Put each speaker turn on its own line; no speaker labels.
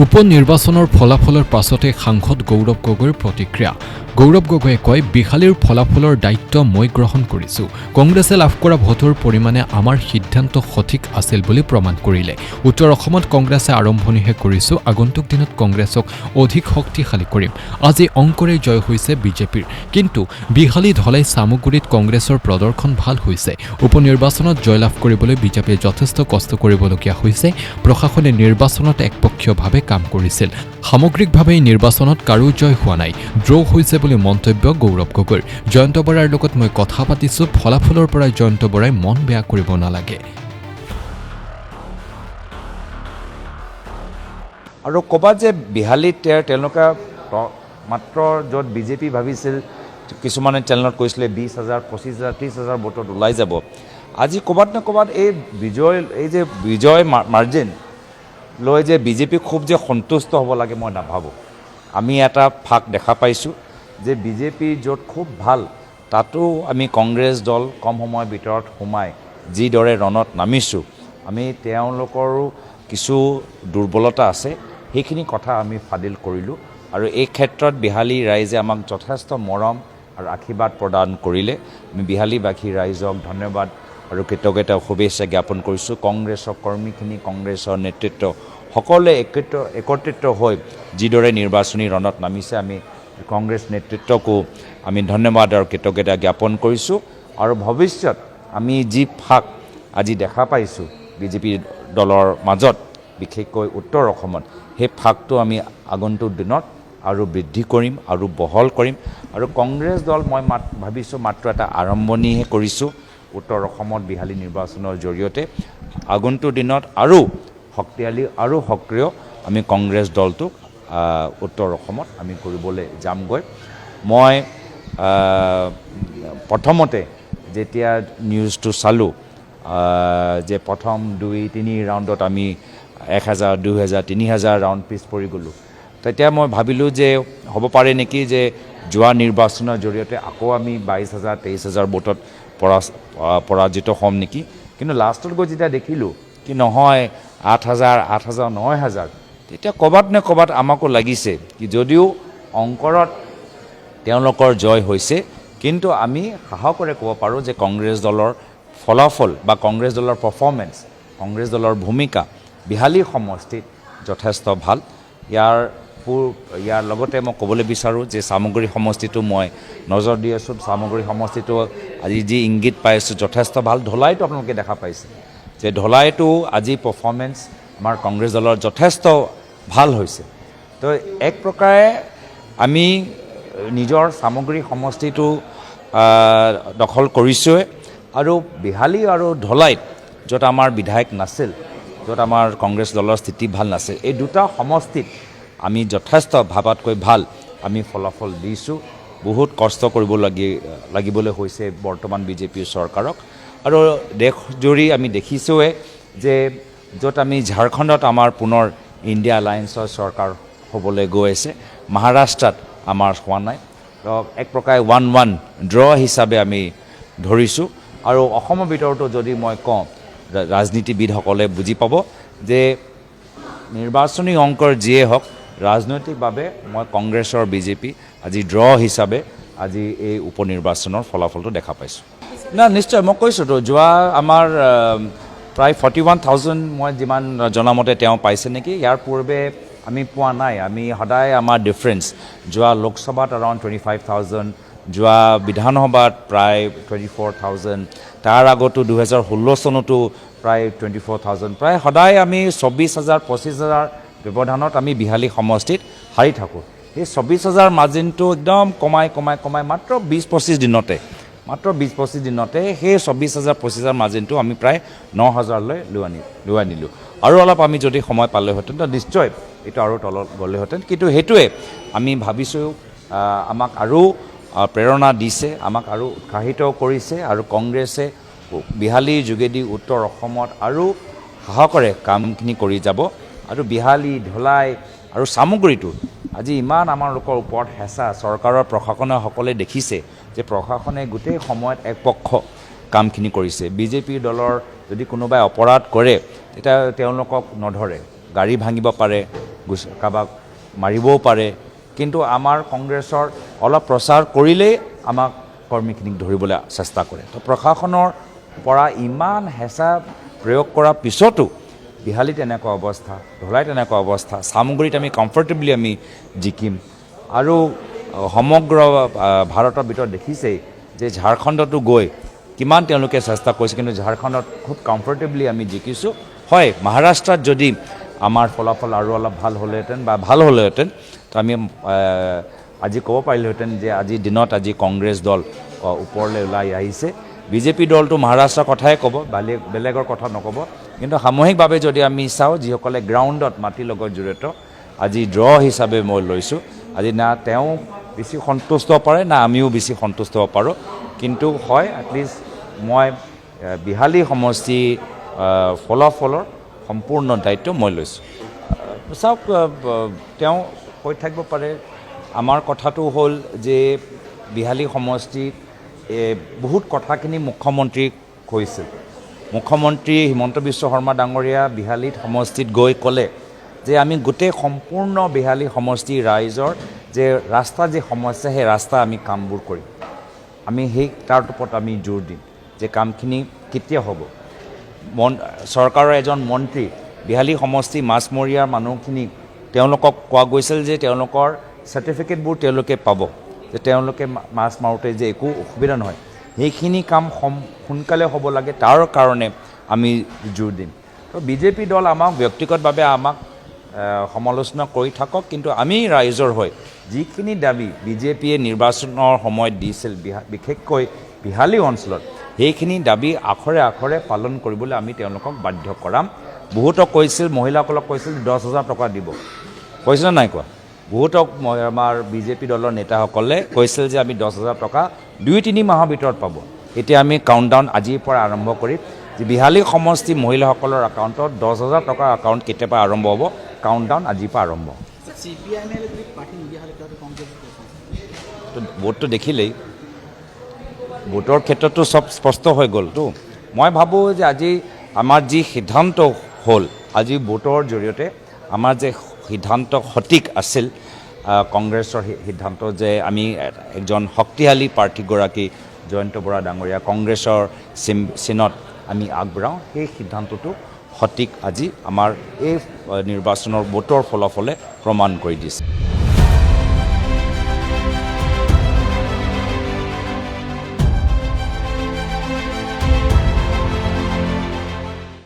উপনিৰ্বাচনৰ ফলাফলৰ পাছতে সাংসদ গৌৰৱ গগৈৰ প্ৰতিক্ৰিয়া। গৌৰৱ গগৈয়ে কয়, বিহালীৰ ফলাফলৰ দায়িত্ব মই গ্ৰহণ কৰিছোঁ। কংগ্ৰেছে লাভ কৰা ভোটৰ পৰিমাণে আমাৰ সিদ্ধান্ত সঠিক আছিল বুলি প্ৰমাণ কৰিলে। উত্তৰ অসমত কংগ্ৰেছে আৰম্ভণিহে কৰিছোঁ, আগন্তুক দিনত কংগ্ৰেছক অধিক শক্তিশালী কৰিম। আজি অংকৰে জয় হৈছে বিজেপিৰ, কিন্তু বিহালী ধলাই চামগুৰিত কংগ্ৰেছৰ প্ৰদৰ্শন ভাল হৈছে। উপনিৰ্বাচনত জয়লাভ কৰিবলৈ বিজেপিয়ে যথেষ্ট কষ্ট কৰিবলগীয়া হৈছে। প্ৰশাসনে নিৰ্বাচনত একপক্ষীয়ভাৱে কাম কৰিছিল। সামগ্ৰিকভাৱে এই নিৰ্বাচনত কাৰো জয় হোৱা নাই, ড্ৰ হৈছে বুলি মন্তব্য গৌৰৱ গগৈৰ। জয়ন্ত বৰাৰ লগত মই কথা পাতিছোঁ, ফলাফলৰ পৰাই জয়ন্ত বৰাই মন বেয়া কৰিব নালাগে।
আৰু ক'বাত যে বিহালীত তেওঁলোকে মাত্ৰ য'ত বিজেপি ভাবিছিল, কিছুমানে চেনেলত কৈছিলে 20,000, 25,000, 30,000 ভোটত ওলাই যাব। আজি ক'বাত নে ক'বাত এই যে বিজয় মাৰ্জিন লৈ যে বিজেপি খুব যে সন্তুষ্ট হ'ব লাগে মই নাভাবোঁ। আমি এটা ফাক দেখা পাইছোঁ যে বিজেপি য'ত খুব ভাল, তাতো আমি কংগ্ৰেছ দল কম সময়ৰ ভিতৰত সোমাই যিদৰে ৰণত নামিছোঁ, আমি তেওঁলোকৰো কিছু দুৰ্বলতা আছে, সেইখিনি কথা আমি ফাদিল কৰিলোঁ। আৰু এই ক্ষেত্ৰত বিহালী ৰাইজে আমাক যথেষ্ট মৰম আৰু আশীৰ্বাদ প্ৰদান কৰিলে। আমি বিহালীবাসী ৰাইজক ধন্যবাদ আৰু কৃতজ্ঞতা শুভেচ্ছা জ্ঞাপন কৰিছোঁ। কংগ্ৰেছৰ কৰ্মীখিনি, কংগ্ৰেছৰ নেতৃত্ব সকলোৱে একত্ৰিত হৈ যিদৰে নিৰ্বাচনী ৰণত নামিছে, আমি কংগ্ৰেছ নেতৃত্বকো আমি ধন্যবাদ আৰু কৃতজ্ঞতা জ্ঞাপন কৰিছোঁ। আৰু ভৱিষ্যত আমি যি ফাক আজি দেখা পাইছোঁ বিজেপি দলৰ মাজত, বিশেষকৈ উত্তৰ অসমত, সেই ফাকটো আমি আগন্তুক দিনত আৰু বৃদ্ধি কৰিম আৰু বহল কৰিম। আৰু কংগ্ৰেছ দল মই ভাবিছোঁ মাত্ৰ এটা আৰম্ভণিহে কৰিছোঁ উত্তৰ অসমত বিহালী নিৰ্বাচনৰ জৰিয়তে। আগন্তুক দিনত আৰু শক্তিশালী আৰু সক্ৰিয় আমি কংগ্ৰেছ দলটোক উত্তৰ অসমত আমি কৰিবলৈ যামগৈ। মই প্ৰথমতে যেতিয়া নিউজটো চালোঁ যে প্ৰথম 2-3 ৰাউণ্ডত আমি 1,000, 2,000, 3,000 ৰাউণ্ড পিছ পৰি গ'লোঁ, তেতিয়া মই ভাবিলোঁ যে হ'ব পাৰে নেকি যে যোৱা নিৰ্বাচনৰ জৰিয়তে আকৌ আমি 22,000, 23,000 ভোটত পৰাজিত হ'ম নেকি। কিন্তু লাষ্টত গৈ যেতিয়া দেখিলোঁ কি নহয় 8,000, 9,000, তেতিয়া ক'বাত নে ক'বাত আমাকো লাগিছে কি যদিও অংকৰত তেওঁলোকৰ জয় হৈছে, কিন্তু আমি সাহসেৰে ক'ব পাৰোঁ যে কংগ্ৰেছ দলৰ ফলাফল বা কংগ্ৰেছ দলৰ পাৰফৰ্মেঞ্চ, কংগ্ৰেছ দলৰ ভূমিকা বিহালী সমষ্টিত যথেষ্ট ভাল। ইয়াৰ লগতে মই ক'বলৈ বিচাৰোঁ যে চামগুৰি সমষ্টিটো মই নজৰ দি আছোঁ। চামগুৰি সমষ্টিটো আজি যি ইংগিত পাই আছোঁ যথেষ্ট ভাল। ঢলাইটো আপোনালোকে দেখা পাইছে যে ঢলাইটো আজি পাৰফৰ্মেঞ্চ আমাৰ কংগ্ৰেছ দলৰ যথেষ্ট ভাল হৈছে। তো এক প্ৰকাৰে আমি নিজৰ চামগুৰি সমষ্টিটো দখল কৰিছোঁৱে। আৰু বিহালী আৰু ঢলাইত য'ত আমাৰ বিধায়ক নাছিল, য'ত আমাৰ কংগ্ৰেছ দলৰ স্থিতি ভাল নাছিল, এই দুটা সমষ্টিত আমি যথেষ্ট ভাবাতকৈ ভাল আমি ফলাফল দিছোঁ। বহুত কষ্ট লাগিবলৈ হৈছে বৰ্তমান বিজেপি চৰকাৰক। আৰু দেশজুৰি আমি দেখিছোঁৱে যে য'ত আমি ঝাৰখণ্ডত আমাৰ পুনৰ ইণ্ডিয়া এলায়েন্সৰ চৰকাৰ হ'বলৈ গৈ আছে, মহাৰাষ্ট্ৰত আমাৰ হোৱা নাই। এক প্ৰকাৰে 1-1 ড্ৰ হিচাপে আমি ধৰিছোঁ। আৰু অসমৰ ভিতৰতো যদি মই কওঁ, ৰাজনীতিবিদসকলে বুজি পাব যে নিৰ্বাচনী অংকৰ যিয়ে হওক, ৰাজনৈতিকভাৱে মই কংগ্ৰেছৰ বিজেপি আজি ড্ৰ হিচাপে আজি এই উপনিৰ্বাচনৰ ফলাফলটো দেখা পাইছোঁ। নিশ্চয় মই কৈছোঁতো, যোৱা আমাৰ প্ৰায় 41,000 মই যিমান জনামতে তেওঁ পাইছে নেকি, ইয়াৰ পূৰ্বে আমি পোৱা নাই। আমি সদায় আমাৰ ডিফাৰেঞ্চ, যোৱা লোকসভাত এৰাউণ্ড 25,000, যোৱা বিধানসভাত প্ৰায় 24,000, তাৰ আগতো 2016 চনতো প্ৰায় 24,000, প্ৰায় সদায় আমি 24,000, 25,000 ব্যৱধানত আমি বিহালী সমষ্টিত হাৰি থাকোঁ। সেই 24,000 মাৰ্জিনটো একদম কমাই মাত্ৰ 20-25 দিনতে সেই 24,000, 25,000 মাৰ্জিনটো আমি প্ৰায় 9,000লৈ লৈ আনিলোঁ। আৰু অলপ আমি যদি সময় পালেহেঁতেন তো নিশ্চয় এইটো আৰু তলত গ'লেহেঁতেন। কিন্তু সেইটোৱে আমি ভাবিছোঁ আমাক আৰু প্ৰেৰণা দিছে, আমাক আৰু উৎসাহিত কৰিছে। আৰু কংগ্ৰেছে বিহালীৰ যোগেদি উত্তৰ অসমত আৰু সাহসেৰে কামখিনি কৰি যাব। আৰু বিহালী, ঢলাই আৰু চামগুৰিটো আজি ইমান আমাৰ লোকৰ ওপৰত হেঁচা, চৰকাৰৰ প্ৰশাসনে সকলোৱে দেখিছে যে প্ৰশাসনে গোটেই সময়ত একপক্ষ কামখিনি কৰিছে। বিজেপি দলৰ যদি কোনোবাই অপৰাধ কৰে তেতিয়া তেওঁলোকক নধৰে, গাড়ী ভাঙিব পাৰে, কাৰোবাক মাৰিবও পাৰে, কিন্তু আমাৰ কংগ্ৰেছৰ অলপ প্ৰচাৰ কৰিলেই আমাক কৰ্মীখিনিক ধৰিবলৈ চেষ্টা কৰে। তো প্ৰশাসনৰ পৰা ইমান হেঁচা প্ৰয়োগ কৰাৰ পিছতো বিহালীত এনেকুৱা অৱস্থা, ধলাইত এনেকুৱা অৱস্থা, চামগুৰিত আমি কমফৰ্টেবলি আমি জিকিম। আৰু সমগ্ৰ ভাৰতৰ ভিতৰত দেখিছেই যে ঝাৰখণ্ডতো গৈ কিমান তেওঁলোকে চেষ্টা কৰিছে, কিন্তু ঝাৰখণ্ডত খুব কমফৰ্টেবলি আমি জিকিছোঁ। হয়, মহাৰাষ্ট্ৰত যদি আমাৰ ফলাফল আৰু অলপ ভাল হ'লেহেঁতেন তো আমি আজি ক'ব পাৰিলোহেঁতেন যে আজিৰ দিনত আজি কংগ্ৰেছ দল ওপৰলৈ ওলাই আহিছে। বিজেপি দলটো মহাৰাষ্ট্ৰৰ কথাই ক'ব, বেলেগৰ কথা নক'ব। কিন্তু সামূহিকভাৱে যদি আমি চাওঁ, যিসকলে গ্ৰাউণ্ডত মাটিৰ লগত জড়িত, আজি ড্ৰ হিচাপে মই লৈছোঁ। আজি না তেওঁ বেছি সন্তুষ্ট পাৰে, না আমিও বেছি সন্তুষ্ট হ'ব পাৰোঁ। কিন্তু হয়, এটলিষ্ট মই বিহালী সমষ্টি ফলাফলৰ সম্পূৰ্ণ দায়িত্ব মই লৈছোঁ। চাওক, তেওঁ কৈ থাকিব পাৰে, আমাৰ কথাটো হ'ল যে বিহালী সমষ্টিত বহুত কথাখিনি মুখ্যমন্ত্ৰীক কৈছিল। মুখ্যমন্ত্ৰী হিমন্ত বিশ্ব শৰ্মা ডাঙৰীয়া বিহালীত সমষ্টিত গৈ ক'লে যে আমি গোটেই সম্পূৰ্ণ বিহালী সমষ্টিৰ ৰাইজৰ যে ৰাস্তা যি সমস্যা, সেই ৰাস্তা আমি কামবোৰ কৰিম। আমি তাৰ ওপৰত আমি জোৰ দিম যে কামখিনি কেতিয়া হ'ব। চৰকাৰৰ এজন মন্ত্ৰী বিহালী সমষ্টি মাছমৰীয়াৰ মানুহখিনিক তেওঁলোকক কোৱা গৈছিল যে তেওঁলোকৰ চাৰ্টিফিকেটবোৰ তেওঁলোকে পাব, যে তেওঁলোকে মাছ মাৰোঁতে যে একো অসুবিধা নহয়, সেইখিনি কাম সোনকালে হ'ব লাগে, তাৰ কাৰণে আমি জোৰ দিম। তো বিজেপি দল আমাক ব্যক্তিগতভাৱে আমাক সমালোচনা কৰি থাকক, কিন্তু আমি ৰাইজৰ হৈ যিখিনি দাবী বিজেপিয়ে নিৰ্বাচনৰ সময়ত দিছিল, বিশেষকৈ বিহালী অঞ্চলত, সেইখিনি দাবী আখৰে আখৰে পালন কৰিবলৈ আমি তেওঁলোকক বাধ্য কৰাম। বহুতক কৈছিল, মহিলাসকলক কৈছিল 10,000 টকা দিব, কৈছিল নাই কোৱা? বহুতক আমাৰ বিজেপি দলৰ নেতাসকলে কৈছিল যে আমি 10,000 টকা 2-3 মাহৰ ভিতৰত পাব। এতিয়া আমি কাউণ্টডাউন আজিৰ পৰা আৰম্ভ কৰিম যে বিহালী সমষ্টি মহিলাসকলৰ একাউণ্টত 10,000 টকাৰ একাউণ্ট কেতিয়াবা আৰম্ভ হ'ব। কাউণ্টডাউন আজিৰ পৰা আৰম্ভ। তো ভোটটো দেখিলেই, ভোটৰ ক্ষেত্ৰতো চব স্পষ্ট হৈ গ'লতো। মই ভাবোঁ যে আজি আমাৰ যি সিদ্ধান্ত হ'ল, আজি ভোটৰ জৰিয়তে আমাৰ যে সিদ্ধান্ত সঠিক আছিল, কংগ্ৰেছৰ সিদ্ধান্ত যে আমি একজন শক্তিশালী প্ৰাৰ্থীগৰাকী জয়ন্ত বৰা ডাঙৰীয়া কংগ্ৰেছৰ চিনত আমি আগবঢ়াওঁ, সেই সিদ্ধান্তটো সঠিক আজি আমাৰ এই নিৰ্বাচনৰ ভোটৰ ফলাফলে প্ৰমাণ কৰি দিছে।